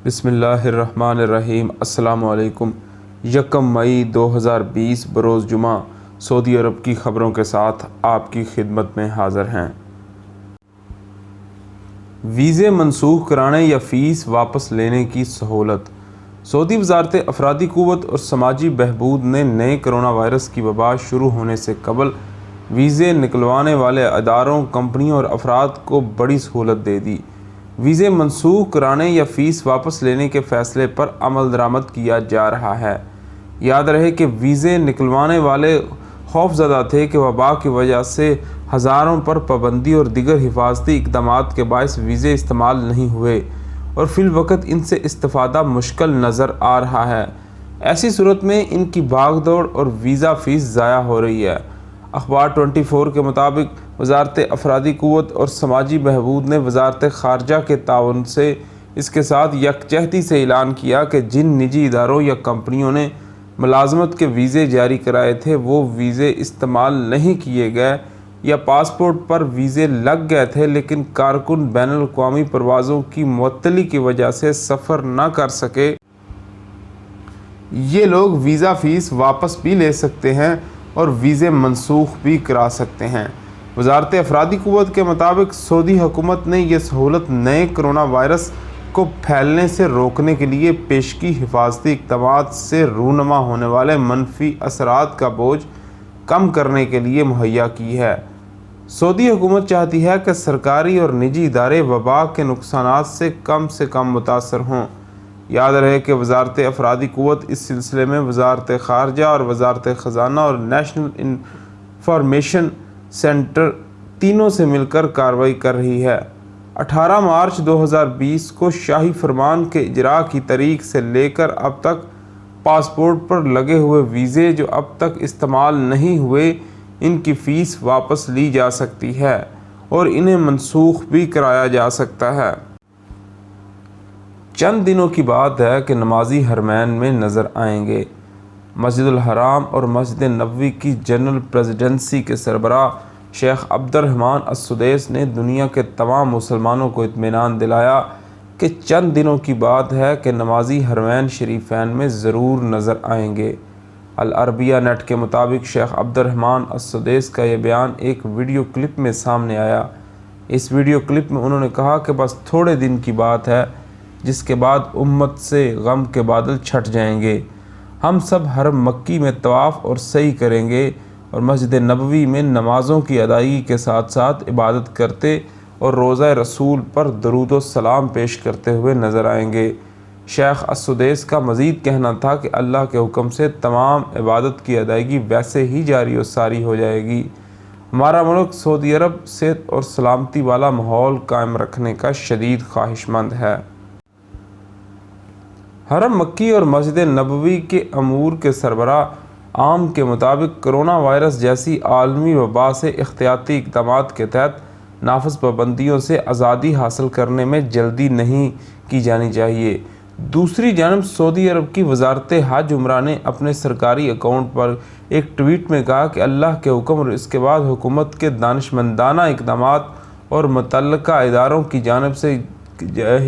بسم اللہ الرحمن الرحیم۔ السلام علیکم۔ 1 مئی 2020 بروز جمعہ سعودی عرب کی خبروں کے ساتھ آپ کی خدمت میں حاضر ہیں۔ ویزے منسوخ کرانے یا فیس واپس لینے کی سہولت۔ سعودی وزارت افرادی قوت اور سماجی بہبود نے نئے کرونا وائرس کی وبا شروع ہونے سے قبل ویزے نکلوانے والے اداروں، کمپنیوں اور افراد کو بڑی سہولت دے دی۔ ویزے منسوخ کرانے یا فیس واپس لینے کے فیصلے پر عمل درآمد کیا جا رہا ہے۔ یاد رہے کہ ویزے نکلوانے والے خوفزدہ تھے کہ وبا کی وجہ سے ہزاروں پر پابندی اور دیگر حفاظتی اقدامات کے باعث ویزے استعمال نہیں ہوئے اور فی الوقت ان سے استفادہ مشکل نظر آ رہا ہے۔ ایسی صورت میں ان کی بھاگ دوڑ اور ویزا فیس ضائع ہو رہی ہے۔ اخبار 24 کے مطابق وزارت افرادی قوت اور سماجی بہبود نے وزارت خارجہ کے تعاون سے اس کے ساتھ یکجہتی سے اعلان کیا کہ جن نجی اداروں یا کمپنیوں نے ملازمت کے ویزے جاری کرائے تھے وہ ویزے استعمال نہیں کیے گئے یا پاسپورٹ پر ویزے لگ گئے تھے لیکن کارکن بین الاقوامی پروازوں کی معطلی کی وجہ سے سفر نہ کر سکے، یہ لوگ ویزا فیس واپس بھی لے سکتے ہیں اور ویزے منسوخ بھی کرا سکتے ہیں۔ وزارت افرادی قوت کے مطابق سعودی حکومت نے یہ سہولت نئے کرونا وائرس کو پھیلنے سے روکنے کے لیے پیشگی حفاظتی اقدامات سے رونما ہونے والے منفی اثرات کا بوجھ کم کرنے کے لیے مہیا کی ہے۔ سعودی حکومت چاہتی ہے کہ سرکاری اور نجی ادارے وبا کے نقصانات سے کم متاثر ہوں۔ یاد رہے کہ وزارت افرادی قوت اس سلسلے میں وزارت خارجہ اور وزارت خزانہ اور نیشنل انفارمیشن سینٹر تینوں سے مل کر کارروائی کر رہی ہے۔ 18 مارچ 2020 کو شاہی فرمان کے اجراء کی تاریخ سے لے کر اب تک پاسپورٹ پر لگے ہوئے ویزے جو اب تک استعمال نہیں ہوئے ان کی فیس واپس لی جا سکتی ہے اور انہیں منسوخ بھی کرایا جا سکتا ہے۔ چند دنوں کی بات ہے کہ نمازی حرمین میں نظر آئیں گے۔ مسجد الحرام اور مسجد نبوی کی جنرل پریزیڈنسی کے سربراہ شیخ عبد الرحمن السدیس نے دنیا کے تمام مسلمانوں کو اطمینان دلایا کہ چند دنوں کی بات ہے کہ نمازی حرمین شریفین میں ضرور نظر آئیں گے۔ العربیہ نیٹ کے مطابق شیخ عبد الرحمن السدیس کا یہ بیان ایک ویڈیو کلپ میں سامنے آیا۔ اس ویڈیو کلپ میں انہوں نے کہا کہ بس تھوڑے دن کی بات ہے جس کے بعد امت سے غم کے بادل چھٹ جائیں گے۔ ہم سب حرم مکی میں طواف اور سعی کریں گے اور مسجد نبوی میں نمازوں کی ادائیگی کے ساتھ ساتھ عبادت کرتے اور روضہ رسول پر درود و سلام پیش کرتے ہوئے نظر آئیں گے۔ شیخ السدیس کا مزید کہنا تھا کہ اللہ کے حکم سے تمام عبادت کی ادائیگی ویسے ہی جاری و ساری ہو جائے گی۔ ہمارا ملک سعودی عرب صحت اور سلامتی والا ماحول قائم رکھنے کا شدید خواہش مند ہے۔ حرم مکی اور مسجد نبوی کے امور کے سربراہ عام کے مطابق کرونا وائرس جیسی عالمی وبا سے احتیاطی اقدامات کے تحت نافذ پابندیوں سے آزادی حاصل کرنے میں جلدی نہیں کی جانی چاہیے۔ دوسری جانب سعودی عرب کی وزارت حج عمرہ نے اپنے سرکاری اکاؤنٹ پر ایک ٹویٹ میں کہا کہ اللہ کے حکم اور اس کے بعد حکومت کے دانشمندانہ اقدامات اور متعلقہ اداروں کی جانب سے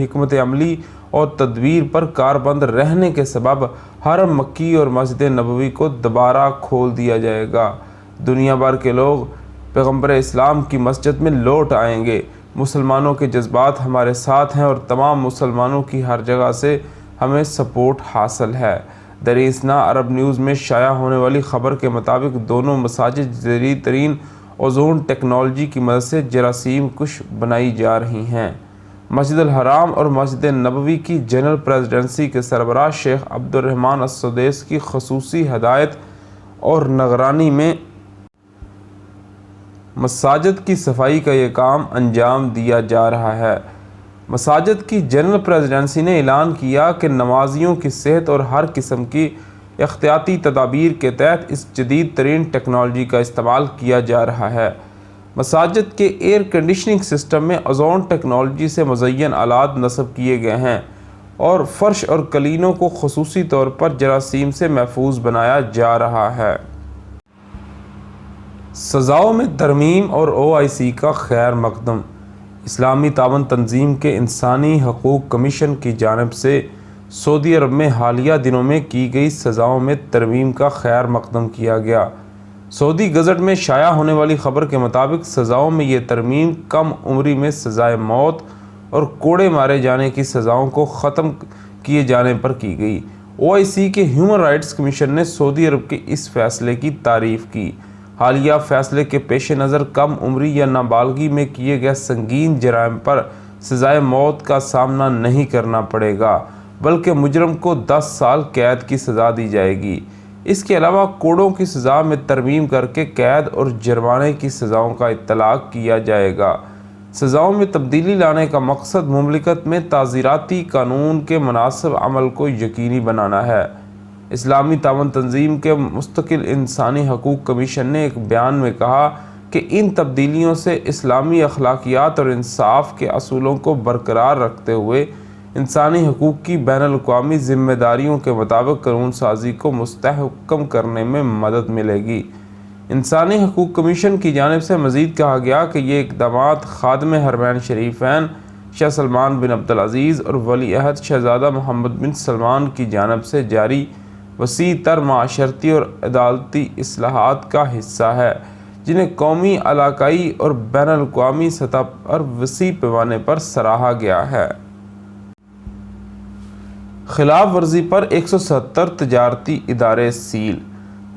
حکمت عملی اور تدبیر پر کاربند رہنے کے سبب حرم مکی اور مسجد نبوی کو دوبارہ کھول دیا جائے گا۔ دنیا بھر کے لوگ پیغمبر اسلام کی مسجد میں لوٹ آئیں گے۔ مسلمانوں کے جذبات ہمارے ساتھ ہیں اور تمام مسلمانوں کی ہر جگہ سے ہمیں سپورٹ حاصل ہے۔ دریسنا عرب نیوز میں شائع ہونے والی خبر کے مطابق دونوں مساجد جدید ترین اوزون ٹیکنالوجی کی مدد سے جراثیم کش بنائی جا رہی ہیں۔ مسجد الحرام اور مسجد نبوی کی جنرل پریزیڈنسی کے سربراہ شیخ عبد الرحمن السدیس کی خصوصی ہدایت اور نگرانی میں مساجد کی صفائی کا یہ کام انجام دیا جا رہا ہے۔ مساجد کی جنرل پریزیڈنسی نے اعلان کیا کہ نمازیوں کی صحت اور ہر قسم کی احتیاطی تدابیر کے تحت اس جدید ترین ٹیکنالوجی کا استعمال کیا جا رہا ہے۔ مساجد کے ایئر کنڈیشننگ سسٹم میں اوزون ٹیکنالوجی سے مزین آلات نصب کیے گئے ہیں اور فرش اور قالینوں کو خصوصی طور پر جراثیم سے محفوظ بنایا جا رہا ہے۔ سزاؤں میں ترمیم اور OIC کا خیر مقدم۔ اسلامی تعاون تنظیم کے انسانی حقوق کمیشن کی جانب سے سعودی عرب میں حالیہ دنوں میں کی گئی سزاؤں میں ترمیم کا خیر مقدم کیا گیا۔ سعودی گزٹ میں شائع ہونے والی خبر کے مطابق سزاؤں میں یہ ترمیم کم عمری میں سزائے موت اور کوڑے مارے جانے کی سزاؤں کو ختم کیے جانے پر کی گئی۔ OIC کے ہیومن رائٹس کمیشن نے سعودی عرب کے اس فیصلے کی تعریف کی۔ حالیہ فیصلے کے پیش نظر کم عمری یا نابالغی میں کیے گئے سنگین جرائم پر سزائے موت کا سامنا نہیں کرنا پڑے گا، بلکہ مجرم کو 10 سال قید کی سزا دی جائے گی۔ اس کے علاوہ کوڑوں کی سزا میں ترمیم کر کے قید اور جرمانے کی سزاؤں کا اطلاق کیا جائے گا۔ سزاؤں میں تبدیلی لانے کا مقصد مملکت میں تعزیراتی قانون کے مناسب عمل کو یقینی بنانا ہے۔ اسلامی تعاون تنظیم کے مستقل انسانی حقوق کمیشن نے ایک بیان میں کہا کہ ان تبدیلیوں سے اسلامی اخلاقیات اور انصاف کے اصولوں کو برقرار رکھتے ہوئے انسانی حقوق کی بین الاقوامی ذمہ داریوں کے مطابق قانون سازی کو مستحکم کرنے میں مدد ملے گی۔ انسانی حقوق کمیشن کی جانب سے مزید کہا گیا کہ یہ اقدامات خادم حرمین شریفین شاہ سلمان بن عبدالعزیز اور ولی عہد شہزادہ محمد بن سلمان کی جانب سے جاری وسیع تر معاشرتی اور عدالتی اصلاحات کا حصہ ہے، جنہیں قومی، علاقائی اور بین الاقوامی سطح پر وسیع پیمانے پر سراہا گیا ہے۔ خلاف ورزی پر 170 تجارتی ادارے سیل۔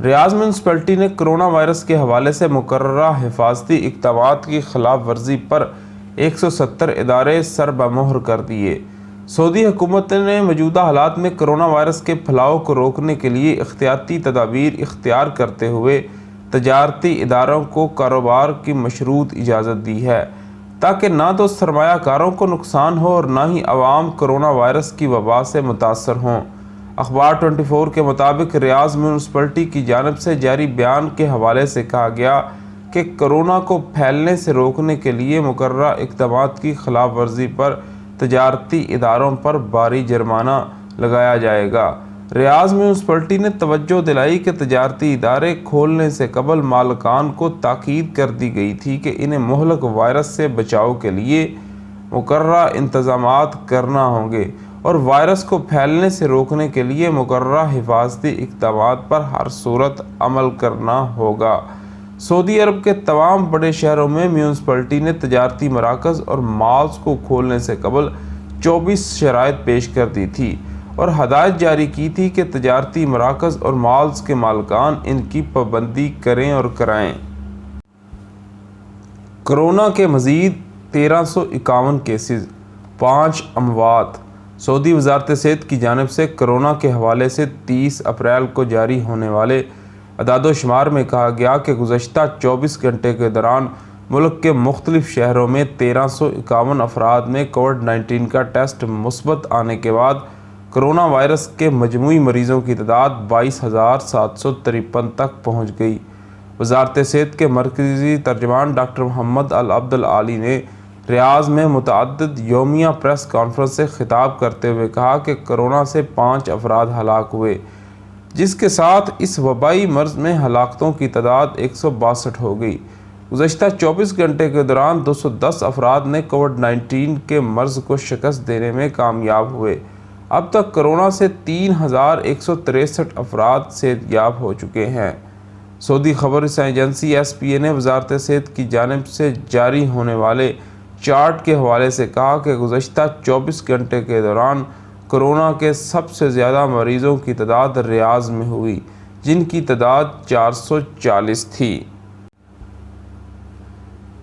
ریاض میونسپلٹی نے کرونا وائرس کے حوالے سے مقررہ حفاظتی اقدامات کی خلاف ورزی پر 170 ادارے سر بمہر کر دیے۔ سعودی حکومت نے موجودہ حالات میں کرونا وائرس کے پھیلاؤ کو روکنے کے لیے احتیاطی تدابیر اختیار کرتے ہوئے تجارتی اداروں کو کاروبار کی مشروط اجازت دی ہے، تاکہ نہ تو سرمایہ کاروں کو نقصان ہو اور نہ ہی عوام کرونا وائرس کی وبا سے متاثر ہوں۔ اخبار 24 کے مطابق ریاض میونسپلٹی کی جانب سے جاری بیان کے حوالے سے کہا گیا کہ کرونا کو پھیلنے سے روکنے کے لیے مقررہ اقدامات کی خلاف ورزی پر تجارتی اداروں پر بھاری جرمانہ لگایا جائے گا۔ ریاض میونسپلٹی نے توجہ دلائی کہ تجارتی ادارے کھولنے سے قبل مالکان کو تاکید کر دی گئی تھی کہ انہیں مہلک وائرس سے بچاؤ کے لیے مقررہ انتظامات کرنا ہوں گے اور وائرس کو پھیلنے سے روکنے کے لیے مقررہ حفاظتی اقدامات پر ہر صورت عمل کرنا ہوگا۔ سعودی عرب کے تمام بڑے شہروں میں میونسپلٹی نے تجارتی مراکز اور مالز کو کھولنے سے قبل 24 شرائط پیش کر دی تھی اور ہدایت جاری کی تھی کہ تجارتی مراکز اور مالز کے مالکان ان کی پابندی کریں اور کرائیں۔ کرونا کے مزید 1351 کیسز، 5 اموات۔ سعودی وزارت صحت کی جانب سے کرونا کے حوالے سے 30 اپریل کو جاری ہونے والے اعداد و شمار میں کہا گیا کہ گزشتہ 24 گھنٹے کے دوران ملک کے مختلف شہروں میں 1351 افراد میں کووڈ-19 کا ٹیسٹ مثبت آنے کے بعد کرونا وائرس کے مجموعی مریضوں کی تعداد 22,753 تک پہنچ گئی۔ وزارت صحت کے مرکزی ترجمان ڈاکٹر محمد العبد العالی نے ریاض میں متعدد یومیہ پریس کانفرنس سے خطاب کرتے ہوئے کہا کہ کرونا سے 5 افراد ہلاک ہوئے، جس کے ساتھ اس وبائی مرض میں ہلاکتوں کی تعداد 162 ہو گئی۔ گزشتہ 24 گھنٹے کے دوران 210 افراد نے کووڈ-19 کے مرض کو شکست دینے میں کامیاب ہوئے۔ اب تک کرونا سے 3163 افراد صحت یاب ہو چکے ہیں۔ سعودی خبر رساں ایجنسی SPA نے وزارت صحت کی جانب سے جاری ہونے والے چارٹ کے حوالے سے کہا کہ گزشتہ 24 گھنٹے کے دوران کرونا کے سب سے زیادہ مریضوں کی تعداد ریاض میں ہوئی، جن کی تعداد 440 تھی،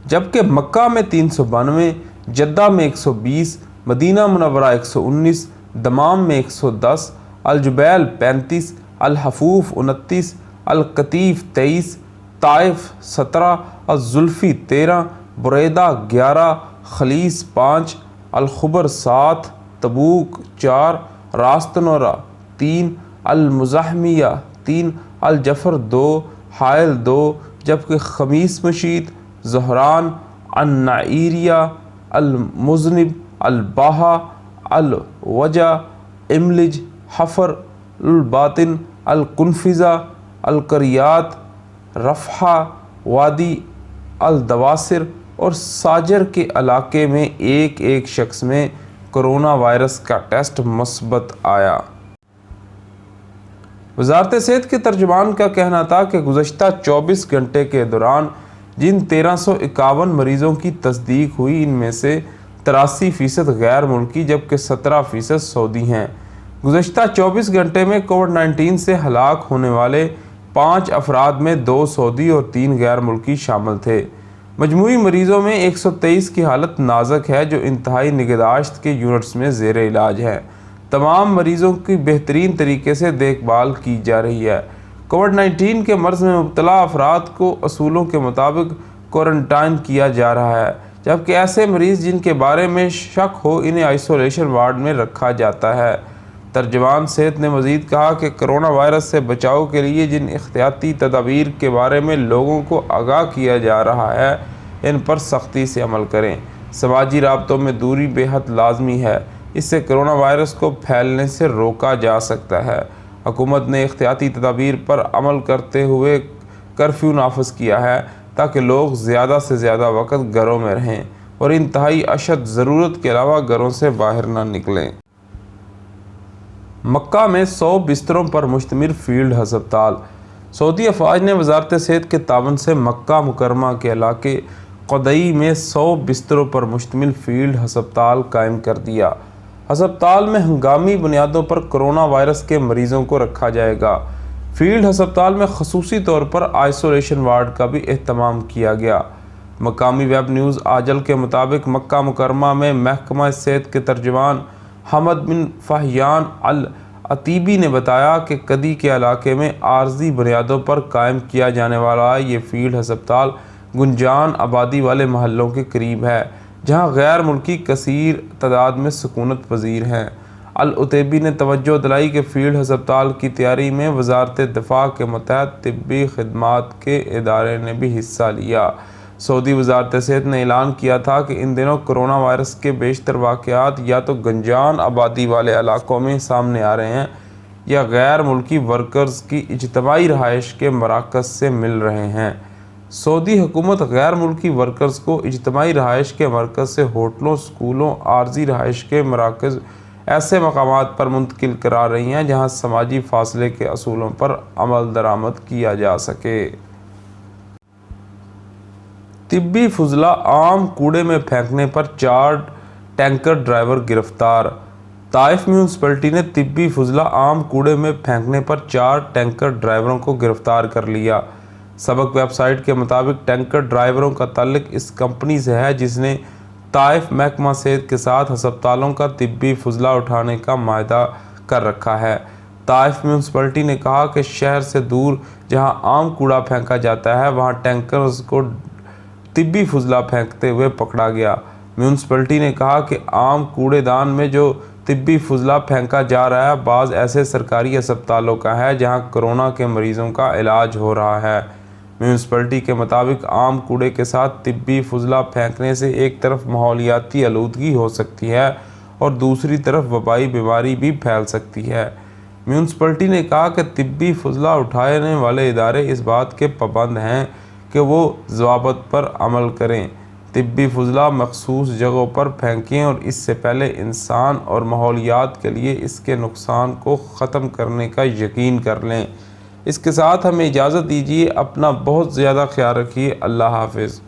جبکہ مکہ میں 392، جدہ میں 120، مدینہ منورہ 119، دمام میں 110، الجبیل 35، الحفوف 29، القطیف 23، طائف 17، الزلفی 13، بریدہ 11، خلیص 5، الخبر 7، تبوک 4، راستنورہ 3، المزاحمیہ 3، الجفر 2، حائل 2، جبکہ خمیس مشید، زہران، النعیریہ، المذنب، الباہا، الوجہ، املج، حفر، الباطن، القنفذہ، القریات، رفحہ، وادی الدواسر، اور ساجر کے علاقے میں ایک شخص میں کرونا وائرس کا ٹیسٹ مثبت آیا۔ وزارت صحت کے ترجمان کا کہنا تھا کہ گزشتہ 24 گھنٹے کے دوران جن 1351 مریضوں کی تصدیق ہوئی، ان میں سے 83% غیر ملکی جبکہ 17% سعودی ہیں۔ گزشتہ 24 گھنٹے میں کووڈ-19 سے ہلاک ہونے والے 5 افراد میں 2 سعودی اور 3 غیر ملکی شامل تھے۔ مجموعی مریضوں میں 123 کی حالت نازک ہے جو انتہائی نگہداشت کے یونٹس میں زیر علاج ہیں۔ تمام مریضوں کی بہترین طریقے سے دیکھ بھال کی جا رہی ہے۔ کووڈ-19 کے مرض میں مبتلا افراد کو اصولوں کے مطابق کوارنٹائن کیا جا رہا ہے، جبکہ ایسے مریض جن کے بارے میں شک ہو انہیں آئسولیشن وارڈ میں رکھا جاتا ہے۔ ترجمان صحت نے مزید کہا کہ کرونا وائرس سے بچاؤ کے لیے جن احتیاطی تدابیر کے بارے میں لوگوں کو آگاہ کیا جا رہا ہے، ان پر سختی سے عمل کریں۔ سماجی رابطوں میں دوری بے حد لازمی ہے، اس سے کرونا وائرس کو پھیلنے سے روکا جا سکتا ہے۔ حکومت نے احتیاطی تدابیر پر عمل کرتے ہوئے کرفیو نافذ کیا ہے تاکہ لوگ زیادہ سے زیادہ وقت گھروں میں رہیں اور انتہائی اشد ضرورت کے علاوہ گھروں سے باہر نہ نکلیں۔ مکہ میں 100 بستروں پر مشتمل فیلڈ ہسپتال۔ سعودی افواج نے وزارت صحت کے تعاون سے مکہ مکرمہ کے علاقے قدئی میں 100 بستروں پر مشتمل فیلڈ ہسپتال قائم کر دیا۔ ہسپتال میں ہنگامی بنیادوں پر کرونا وائرس کے مریضوں کو رکھا جائے گا۔ فیلڈ ہسپتال میں خصوصی طور پر آئسولیشن وارڈ کا بھی اہتمام کیا گیا۔ مقامی ویب نیوز آجل کے مطابق مکہ مکرمہ میں محکمہ صحت کے ترجمان حمد بن فہیان العتیبی نے بتایا کہ قدی کے علاقے میں عارضی بنیادوں پر قائم کیا جانے والا یہ فیلڈ ہسپتال گنجان آبادی والے محلوں کے قریب ہے، جہاں غیر ملکی کثیر تعداد میں سکونت پذیر ہیں۔ العتیبی نے توجہ دلائی کہ فیلڈ ہسپتال کی تیاری میں وزارت دفاع کے متحد طبی خدمات کے ادارے نے بھی حصہ لیا۔ سعودی وزارت صحت نے اعلان کیا تھا کہ ان دنوں کرونا وائرس کے بیشتر واقعات یا تو گنجان آبادی والے علاقوں میں سامنے آ رہے ہیں یا غیر ملکی ورکرز کی اجتماعی رہائش کے مراکز سے مل رہے ہیں۔ سعودی حکومت غیر ملکی ورکرز کو اجتماعی رہائش کے مرکز سے ہوٹلوں، سکولوں، عارضی رہائش کے مراکز ایسے مقامات پر منتقل کرا رہی ہیں جہاں سماجی فاصلے کے اصولوں پر عمل درآمد کیا جا سکے۔ طبی فضلہ عام کوڑے میں پھینکنے پر 4 ٹینکر ڈرائیور گرفتار۔ طائف میونسپلٹی نے طبی فضلہ عام کوڑے میں پھینکنے پر 4 ٹینکر ڈرائیوروں کو گرفتار کر لیا۔ سبق ویب سائٹ کے مطابق ٹینکر ڈرائیوروں کا تعلق اس کمپنی سے ہے جس نے طائف محکمہ صحت کے ساتھ ہسپتالوں کا طبی فضلہ اٹھانے کا معاہدہ کر رکھا ہے۔ طائف میونسپلٹی نے کہا کہ شہر سے دور جہاں عام کوڑا پھینکا جاتا ہے وہاں ٹینکرز کو طبی فضلہ پھینکتے ہوئے پکڑا گیا۔ میونسپلٹی نے کہا کہ عام کوڑے دان میں جو طبی فضلہ پھینکا جا رہا ہے بعض ایسے سرکاری ہسپتالوں کا ہے جہاں کرونا کے مریضوں کا علاج ہو رہا ہے۔ میونسپلٹی کے مطابق عام کوڑے کے ساتھ طبی فضلہ پھینکنے سے ایک طرف ماحولیاتی آلودگی ہو سکتی ہے اور دوسری طرف وبائی بیماری بھی پھیل سکتی ہے۔ میونسپلٹی نے کہا کہ طبی فضلہ اٹھانے والے ادارے اس بات کے پابند ہیں کہ وہ ضوابط پر عمل کریں، طبی فضلہ مخصوص جگہوں پر پھینکیں اور اس سے پہلے انسان اور ماحولیات کے لیے اس کے نقصان کو ختم کرنے کا یقین کر لیں۔ اس کے ساتھ ہمیں اجازت دیجیے، اپنا بہت زیادہ خیال رکھیے۔ اللہ حافظ۔